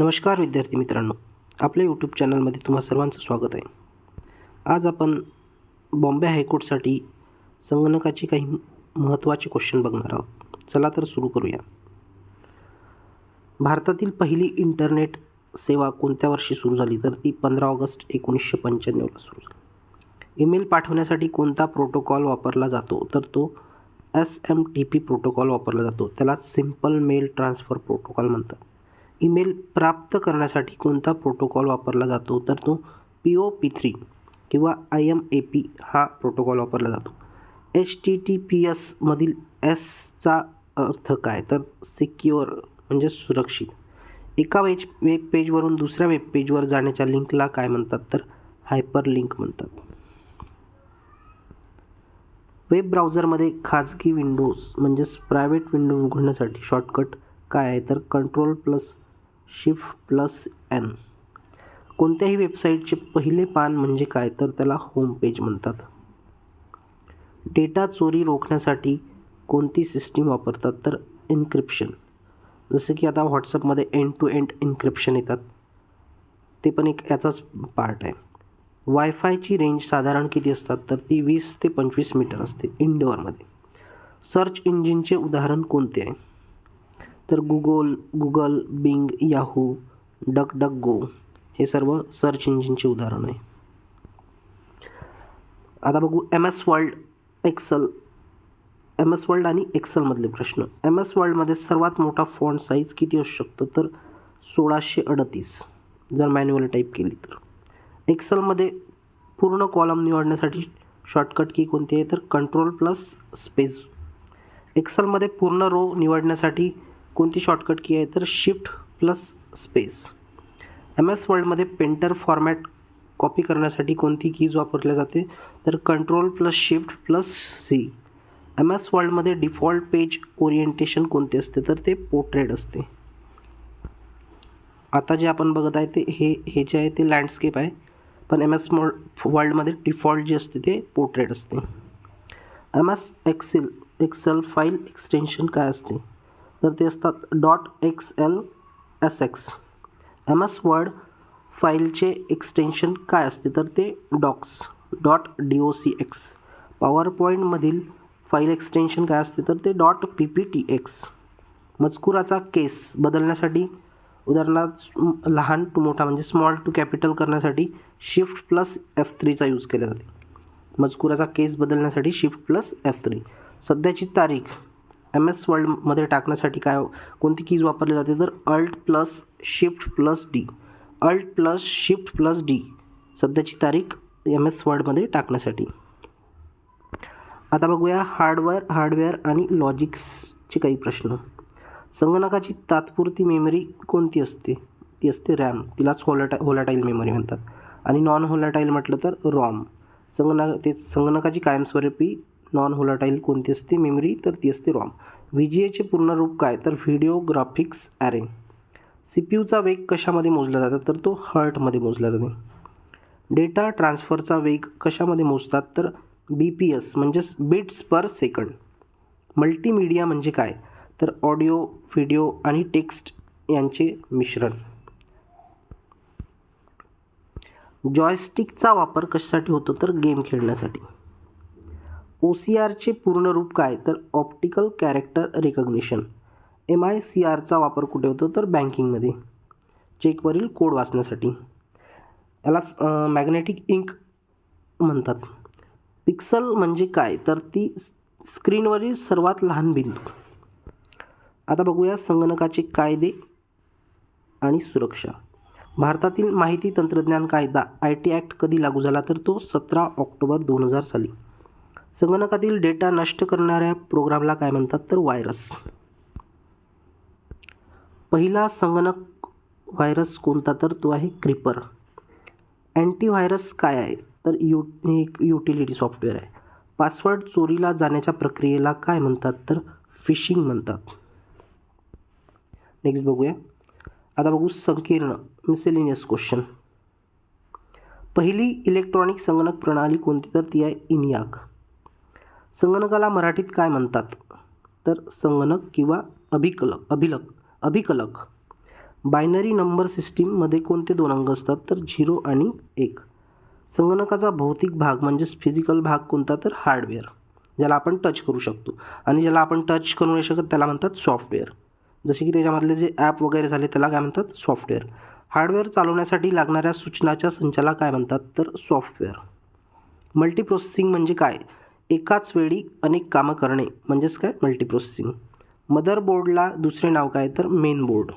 नमस्कार विद्यार्थी मित्रांनो, आपल्या यूट्यूब चॅनलमध्ये तुम्हा सर्वांचं स्वागत आहे. आज आपण बॉम्बे हायकोर्टसाठी संगणकाचे काही महत्त्वाचे क्वेश्चन बघणार आहोत. चला तर सुरू करूया. भारतातील पहिली इंटरनेट सेवा कोणत्या वर्षी सुरू झाली? तर ती 15 ऑगस्ट 1995ला सुरू झाली. ईमेल पाठवण्यासाठी कोणता प्रोटोकॉल वापरला जातो? तर तो SMTP प्रोटोकॉल वापरला जातो. त्याला सिम्पल मेल ट्रान्सफर प्रोटोकॉल म्हणतात. ईमेल प्राप्त करण्यासाठी कोणता प्रोटोकॉल वापरला जातो? तर तो POP3 किंवा IMAP हा प्रोटोकॉल वापरला जातो. HTTPS मधील चा अर्थ काय? तर सिक्युअर म्हणजे सुरक्षित. एका वेब पेजवरून दुसऱ्या वेब पेजवर जाण्याच्या लिंकला काय म्हणतात? तर हायपरलिंक म्हणतात. वेब ब्राउझरमध्ये खाजगी विंडोज म्हणजेच प्रायव्हेट विंडो उघडण्यासाठी शॉर्टकट काय आहे? तर Ctrl+Shift+N. कोणत्याही वेबसाईटचे पहिले पान म्हणजे काय? तर त्याला होम पेज म्हणतात. डेटा चोरी रोखण्यासाठी कोणती सिस्टीम वापरतात? तर एन्क्रिप्शन. जसं की आता व्हॉट्सअपमध्ये एंड टू एंड एन्क्रिप्शन येतात, ते पण एक याचाच पार्ट आहे. वायफायची रेंज साधारण किती असतात? तर ती 20 ते 25 मीटर असते इंडोअरमध्ये. सर्च इंजिनचे उदाहरण कोणते आहे? तर गुगल, बिंग, याहू, डकडकगो हे सर्व सर्च इंजिनचे उदाहरण आहे. आता बघू MS वर्ल्ड आणि एक्सेलमधले प्रश्न. MS वर्ल्डमध्ये सर्वात मोठा फॉन्ट साईज किती असू शकतो? तर 1638 जर मॅन्युअल टाईप केली तर. एक्सेलमध्ये पूर्ण कॉलम निवडण्यासाठी शॉर्टकट की कोणती आहे? तर Ctrl+Space. एक्सेलमध्ये पूर्ण रो निवडण्यासाठी कोणती शॉर्टकट की आहे? तर Shift+Space. MS वर्ल्डमध्ये पेंटर फॉर्मॅट कॉपी करण्यासाठी कोणती कीज वापरल्या जाते? तर Ctrl+Shift+C. MS वर्ल्डमध्ये डिफॉल्ट पेज ओरिएंटेशन कोणते असते? तर ते पोर्ट्रेट असते. आता जे आपण बघत आहे ते हे जे आहे ते लँडस्केप आहे, पण MS वर्ल्डमध्ये डिफॉल्ट जे असते ते पोर्ट्रेट असते. MS एक्सेल फाईल एक्सटेन्शन काय असते? तर ते असतात .xlsx. MS वर्ड फाईलचे एक्सटेन्शन काय असते? तर ते .docx. पॉवर पॉईंटमधील फाईल एक्सटेन्शन काय असते? तर ते .pptx. मजकुराचा केस बदलण्यासाठी उदाहरणार्थ लहान टू मोठा म्हणजे स्मॉल टू कॅपिटल करण्यासाठी Shift+F3 चा यूज केला जाते. मजकुराचा केस बदलण्यासाठी Shift+F3. सध्याची तारीख MS वर्ल्डमध्ये टाकण्यासाठी कोणती कीज वापरली जाते? तर Alt+Shift+D. Alt+Shift+D सध्याची तारीख MS वर्ल्डमध्ये टाकण्यासाठी. आता बघूया हार्डवेअर आणि लॉजिक्सचे काही प्रश्न. संगणकाची तात्पुरती मेमरी कोणती असते? ती असते रॅम. तिलाच होलाटाईल मेमरी म्हणतात. आणि नॉन होलाटाईल म्हटलं तर रॉम. संगणकाची कायमस्वरूपी नॉन होलाटाईल कोणती असते मेमरी? तर ती असते रॉम. VGA पूर्ण रूप काय? तर व्हिडिओ ग्राफिक्स ॲरे. CPUचा वेग कशामध्ये मोजला जातो? तर तो हर्टमध्ये मोजला जातो. डेटा ट्रान्सफरचा वेग कशामध्ये मोजतात? तर BPS म्हणजेच बिट्स पर सेकंड. मल्टीमीडिया म्हणजे काय? तर ऑडिओ, व्हिडिओ आणि टेक्स्ट यांचे मिश्रण. जॉयस्टिकचा वापर कशासाठी होतो? तर गेम खेळण्यासाठी. OCRचे पूर्ण रूप काय? तर ऑप्टिकल कॅरेक्टर रिकग्निशन. MICRचा वापर कुठे होतो? तर बँकिंगमध्ये. चेकवरील कोड वाचण्यासाठी. याला मॅग्नेटिक इंक म्हणतात. पिक्सल म्हणजे काय? तर ती स्क्रीनवरील सर्वात लहान बिंदू. आता बघूया संगणकाचे कायदे आणि सुरक्षा. भारतातील माहिती तंत्रज्ञान कायदा IT ॲक्ट कधी लागू झाला? तर तो 17 ऑक्टोबर 2000 साली. संगणकातील डेटा नष्ट करणाऱ्या प्रोग्रामला काय म्हणतात? तर व्हायरस. पहिला संगणक व्हायरस कोणता? तर तो आहे क्रीपर. अँटीव्हायरस काय आहे? तर युटिलिटी सॉफ्टवेअर आहे. पासवर्ड चोरीला जाण्याच्या प्रक्रियेला काय म्हणतात? तर फिशिंग म्हणतात. नेक्स्ट बघूया. आता बघू संकीर्ण मिसेलिनियस क्वेश्चन. पहिली इलेक्ट्रॉनिक संगणक प्रणाली कोणती? तर ती आहे ENIAC. संगणकाला मराठीत काय म्हणतात? तर संगणक किंवा अभिकलक. बायनरी नंबर सिस्टीममध्ये कोणते दोन अंक असतात? तर 0 आणि 1. संगणकाचा भौतिक भाग म्हणजेच फिजिकल भाग कोणता? तर हार्डवेअर, ज्याला आपण टच करू शकतो. आणि ज्याला आपण टच करू नाही शकत त्याला म्हणतात सॉफ्टवेअर. जसे की त्याच्यामधले जे ॲप वगैरे झाले त्याला काय म्हणतात? सॉफ्टवेअर. हार्डवेअर चालवण्यासाठी लागणाऱ्या सूचनाच्या संचाला काय म्हणतात? तर सॉफ्टवेअर. मल्टीप्रोसेसिंग म्हणजे काय? एकाच वेळी अनेक कामं करणे म्हणजेच काय? मल्टीप्रोसेसिंग. मदरबोर्डला दुसरे नाव काय? तर मेन बोर्ड.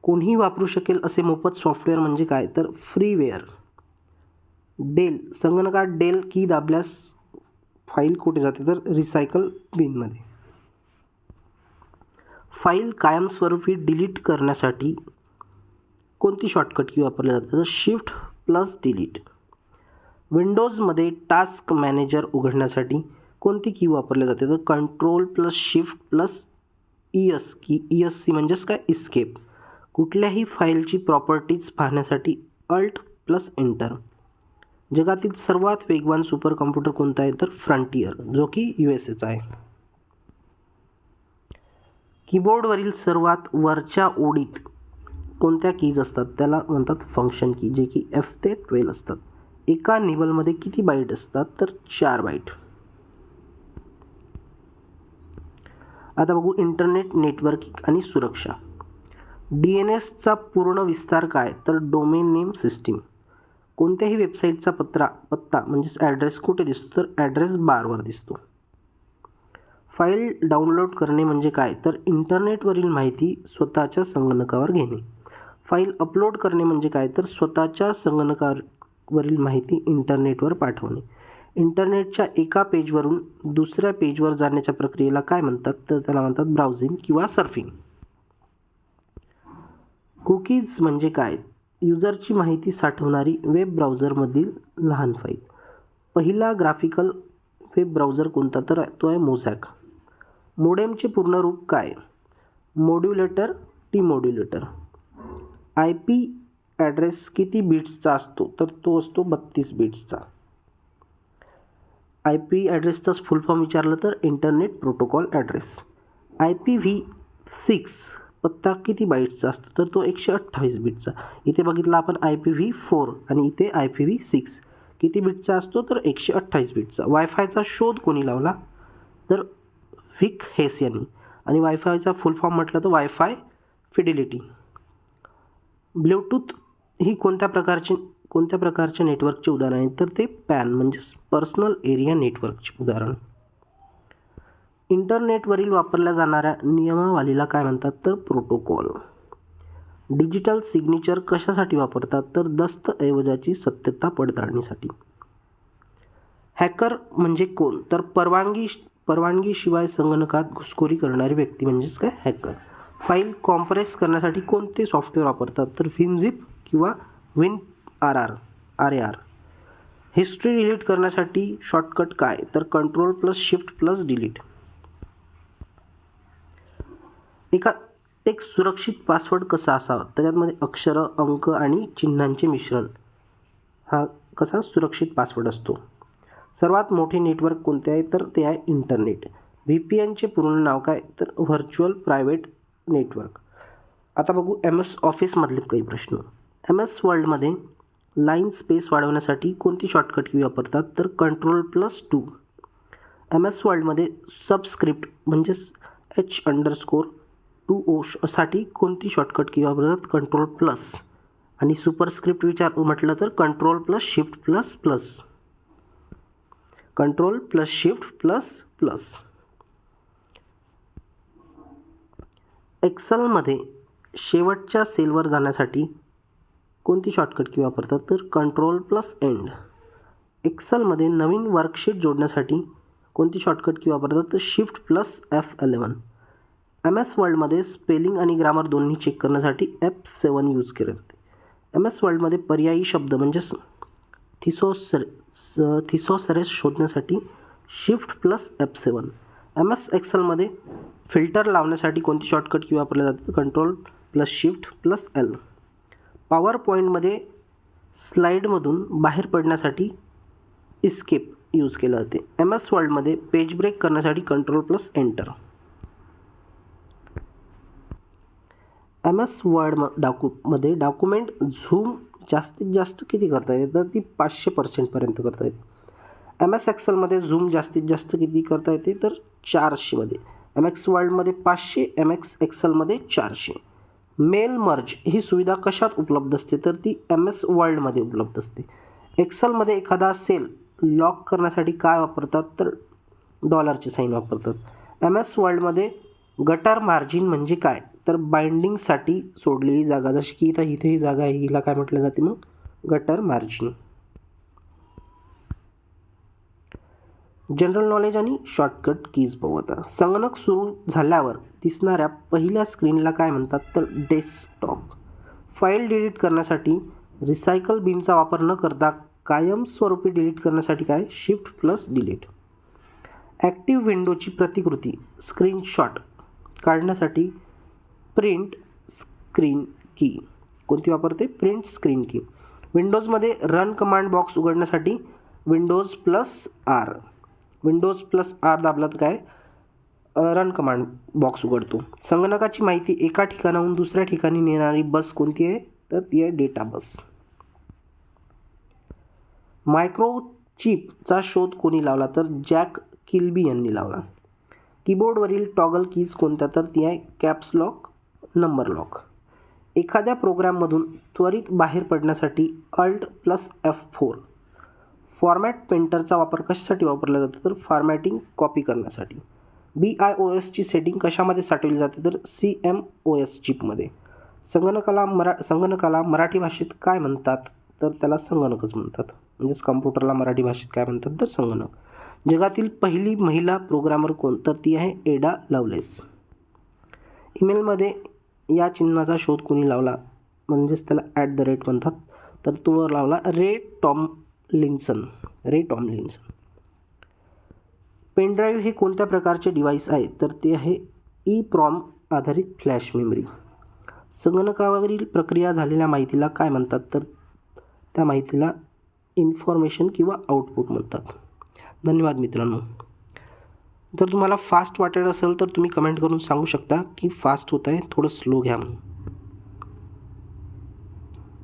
कोणीही वापरू शकेल असे मोफत सॉफ्टवेअर म्हणजे काय? तर फ्रीवेअर. डेल संगणकात डेल की दाबल्यास फाईल कुठे जाते? तर रिसायकल बिनमध्ये. फाईल कायमस्वरूपी डिलीट करण्यासाठी कोणती शॉर्टकट की वापरली जाते? तर शिफ्ट प्लस डिलीट. विंडोजमध्ये टास्क मॅनेजर उघडण्यासाठी कोणती की वापरली जाते? तर control plus shift plus ES key. ESC म्हणजेच काय? इस्केप. कुठल्याही फाईलची प्रॉपर्टीज पाहण्यासाठी अल्ट प्लस एंटर. जगातील सर्वात वेगवान सुपर कॉम्प्युटर कोणता आहे? तर फ्रंटियर, जो की USAचा आहे. कीबोर्डवरील सर्वात वरच्या ओळीत कोणत्या कीज असतात? त्याला म्हणतात फंक्शन की, जे की F ते 12 असतात. एका निबलमध्ये किती बाईट असतात? तर 4 बाईट. आता बघू इंटरनेट नेटवर्किंग आणि सुरक्षा. DNSचा पूर्ण विस्तार काय? तर डोमेन नेम सिस्टीम. कोणत्याही वेबसाईटचा पत्ता म्हणजेच ॲड्रेस कुठे दिसतो? तर ॲड्रेस बारवर दिसतो. फाईल डाउनलोड करणे म्हणजे काय? तर इंटरनेटवरील माहिती स्वतःच्या संगणकावर घेणे. फाईल अपलोड करणे म्हणजे काय? तर स्वतःच्या संगणकावरील माहिती इंटरनेटवर पाठवणे. इंटरनेटच्या एका पेजवरून दुसऱ्या पेजवर जाण्याच्या प्रक्रियेला काय म्हणतात? तर त्याला म्हणतात ब्राउझिंग किंवा सर्फिंग. कुकीज म्हणजे काय? युजरची माहिती साठवणारी वेब ब्राउझरमधील लहान फाईल. पहिला ग्राफिकल वेब ब्राउझर कोणता? तर तो आहे मोझॅक. मोडेमचे पूर्ण रूप काय? मॉड्युलेटर, डिमॉड्युलेटर. IP ॲड्रेस किती बिट्सचा असतो? तर तो असतो 32 बिट्सचा. IP ॲड्रेसचाच फुल फॉर्म विचारलं तर इंटरनेट प्रोटोकॉल ॲड्रेस. IPv6 पत्ता किती बाईट्सचा असतो? तर तो 128 बिटचा. इथे बघितलं आपण IPv4 आणि इथे IPv6 किती बिटचा असतो? तर 128 बिटचा. वायफायचा शोध कोणी लावला? तर व्हिक हेस यांनी. आणि वायफायचा फुल फॉर्म म्हटलं तर वायफाय फिडिलिटी. ब्ल्यूटूथ ही कोणत्या प्रकारचे नेटवर्कचे उदाहरण आहे? तर ते पॅन म्हणजेच पर्सनल एरिया नेटवर्कचे उदाहरण. इंटरनेटवरील वापरल्या जाणाऱ्या नियमावलीला काय म्हणतात? तर प्रोटोकॉल. डिजिटल सिग्नेचर कशासाठी वापरतात? तर दस्तऐवजाची सत्यता पडताळणीसाठी. हॅकर म्हणजे कोण? तर परवानगीशिवाय संगणकात घुसखोरी करणारी व्यक्ती म्हणजेच काय? हॅकर. फाईल कॉम्प्रेस करण्यासाठी कोणते सॉफ्टवेअर वापरतात? तर WinZip किंवा WinRAR. हिस्ट्री डिलीट करण्यासाठी शॉर्टकट काय? तर control plus shift plus delete. एक सुरक्षित पासवर्ड कसा असावा? त्याच्यामध्ये अक्षरं, अंक आणि चिन्हांचे मिश्रण हा कसा सुरक्षित पासवर्ड असतो. सर्वात मोठे नेटवर्क कोणते आहे? तर ते आहे इंटरनेट. VPNचे पूर्ण नाव काय? तर व्हर्च्युअल प्रायव्हेट नेटवर्क. आता बघू MS ऑफिसमधले काही प्रश्न. MS वर्डमध्ये लाईन स्पेस वाढवण्यासाठी कोणती शॉर्टकट की वापरतात? तर Ctrl+2. MS वर्डमध्ये सबस्क्रिप्ट म्हणजेच H_2O साठी कोणती शॉर्टकट की वापरतात? Ctrl+. आणि सुपरस्क्रिप्ट म्हटलं तर Ctrl+Shift++. Ctrl+Shift++. एक्सेलमध्ये शेवटच्या सेलवर जाण्यासाठी कोणती शॉर्टकट की वापरतात? तर Ctrl+End. एक्सेलमध्ये नवीन वर्कशीट जोडण्यासाठी कोणती शॉर्टकट की वापरतात? तर Shift+F11. MS वर्डमध्ये स्पेलिंग आणि ग्रामर दोन्ही चेक करण्यासाठी F7 यूज केले जाते. MS वर्डमध्ये पर्यायी शब्द म्हणजेच थिसॉसरेस शोधण्यासाठी Shift+F7. MS एक्सेलमध्ये फिल्टर लावण्यासाठी कोणती शॉर्टकट की वापरली जाते? Ctrl+Shift+L. पॉवर पॉईंटमध्ये स्लाईडमधून बाहेर पडण्यासाठी इस्केप यूज केलं जाते. MS वर्डमध्ये पेज ब्रेक करण्यासाठी Ctrl+Enter. एम एस वर्ड मध्ये डॉक्युमेंट झूम जास्तीत जास्त किती करता येते तर ती 500% करता येते. एम एस एक्सेलमध्ये झूम जास्तीत जास्त किती करता येते तर 400मध्ये. एम एक्स वर्ल्डमध्ये 500, एम एक्स एक्सेलमध्ये 400. मेल मर्ज ही सुविधा कशात उपलब्ध असते तर ती एम एस वर्ल्डमध्ये उपलब्ध असते. एक्सेलमध्ये एखादा सेल लॉक करण्यासाठी काय वापरतात तर डॉलरची साईन वापरतात. एम एस वर्ल्डमध्ये गटर मार्जिन म्हणजे काय तर बाइंडिंगसाठी सोडलेली जागा, जशी की इथे ही जागा आहे, हिला काय म्हटलं जाते मग गटर मार्जिन. जनरल नॉलेज आणि शॉर्टकट कीज पाहू आता. संगणक सुरू झाल्यावर दिसणाऱ्या पहिल्या स्क्रीनला काय म्हणतात तर डेस्कटॉप. फाईल डिलीट करण्यासाठी रिसायकल बिनचा वापर न करता कायमस्वरूपी डिलीट करण्यासाठी काय शिफ्ट प्लस डिलीट. ॲक्टिव्ह विंडोची प्रतिकृती स्क्रीनशॉट काढण्यासाठी प्रिंट स्क्रीन की कोणती वापरते प्रिंट स्क्रीन की. विंडोजमध्ये रन कमांड बॉक्स उघडण्यासाठी विंडोज प्लस आर दाबला तर काय रन कमांड बॉक्स उघडतो. संगणकाची माहिती एका ठिकाणाहून दुसऱ्या ठिकाणी नेणारी बस कोणती आहे तर ती आहे डेटा बस. मायक्रोचिपचा शोध कोणी लावला तर जॅक किल्बी यांनी लावला. कीबोर्डवरील टॉगल कीज कोणत्या तर ती आहे कॅप्स लॉक, नंबर लॉक. एखाद्या प्रोग्राममधून त्वरित बाहेर पडण्यासाठी अल्ट प्लस F4. फॉर्मॅट पेंटरचा वापर कशासाठी वापरला जातो तर फॉर्मॅटिंग कॉपी करण्यासाठी. BIOSची सेटिंग कशामध्ये साठवली जाते तर CMOS चिपमध्ये. संगणकाला मराठी भाषेत काय म्हणतात तर त्याला संगणकच म्हणतात. म्हणजेच कम्प्युटरला मराठी भाषेत काय म्हणतात तर संगणक. जगातील पहिली महिला प्रोग्रामर कोण तर ती आहे एडा लवलेस. ईमेलमध्ये या चिन्हाचा शोध कोणी लावला म्हणजेच त्याला @ म्हणतात तर तो लावला रे टॉमलिन्सन. पेनड्राईव्ह हे कोणत्या प्रकारचे डिव्हाइस आहे तर ते आहे EEPROM आधारित फ्लॅश मेमरी. संगणकावरील प्रक्रिया झालेल्या माहितीला काय म्हणतात तर त्या माहितीला इन्फॉर्मेशन किंवा आउटपुट म्हणतात. धन्यवाद मित्रांनो. जर तुम्हाला फास्ट वाटत असेल तर तुम्ही कमेंट करून सांगू शकता की फास्ट होत आहे, थोडं स्लो घ्या म्हणून.